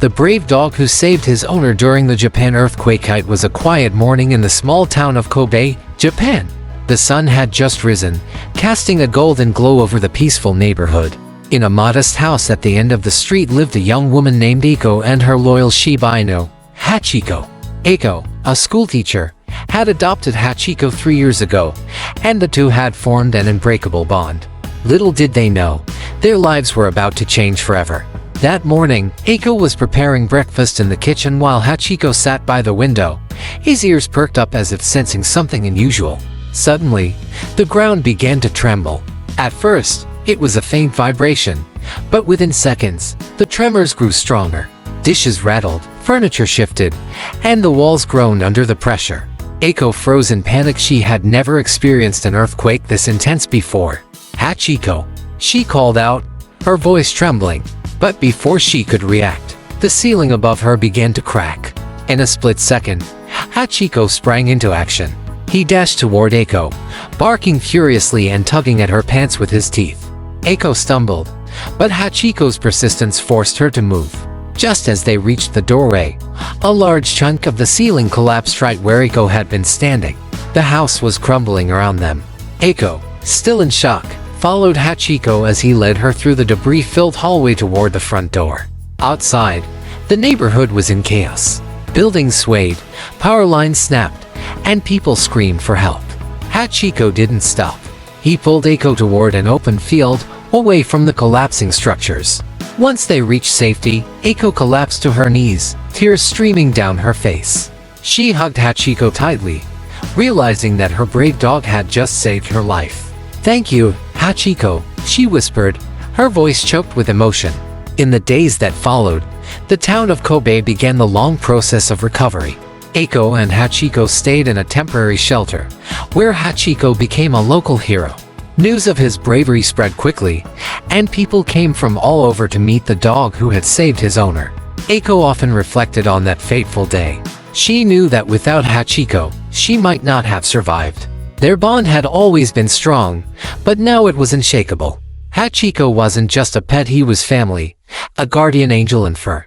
The brave dog who saved his owner during the Japan earthquake. It was a quiet morning in the small town of Kobe, Japan. The sun had just risen, casting a golden glow over the peaceful neighborhood. In a modest house at the end of the street lived a young woman named Aiko and her loyal Shiba Inu, Hachiko. Aiko, a schoolteacher, had adopted Hachiko 3 years ago, and the two had formed an unbreakable bond. Little did they know, their lives were about to change forever. That morning, Aiko was preparing breakfast in the kitchen while Hachiko sat by the window, his ears perked up as if sensing something unusual. Suddenly, the ground began to tremble. At first, it was a faint vibration, but within seconds, the tremors grew stronger. Dishes rattled, furniture shifted, and the walls groaned under the pressure. Aiko froze in panic. She had never experienced an earthquake this intense before. "Hachiko," she called out, her voice trembling. But before she could react, the ceiling above her began to crack. In a split second, Hachiko sprang into action. He dashed toward Aiko, barking furiously and tugging at her pants with his teeth. Aiko stumbled, but Hachiko's persistence forced her to move. Just as they reached the doorway, a large chunk of the ceiling collapsed right where Aiko had been standing. The house was crumbling around them. Aiko, still in shock, followed Hachiko as he led her through the debris-filled hallway toward the front door. Outside, the neighborhood was in chaos. Buildings swayed, power lines snapped, and people screamed for help. Hachiko didn't stop. He pulled Aiko toward an open field, away from the collapsing structures. Once they reached safety, Aiko collapsed to her knees, tears streaming down her face. She hugged Hachiko tightly, realizing that her brave dog had just saved her life. "Thank you, Hachiko," she whispered, her voice choked with emotion. In the days that followed, the town of Kobe began the long process of recovery. Aiko and Hachiko stayed in a temporary shelter, where Hachiko became a local hero. News of his bravery spread quickly, and people came from all over to meet the dog who had saved his owner. Aiko often reflected on that fateful day. She knew that without Hachiko, she might not have survived. Their bond had always been strong, but now it was unshakable. Hachiko wasn't just a pet, he was family, a guardian angel in fur.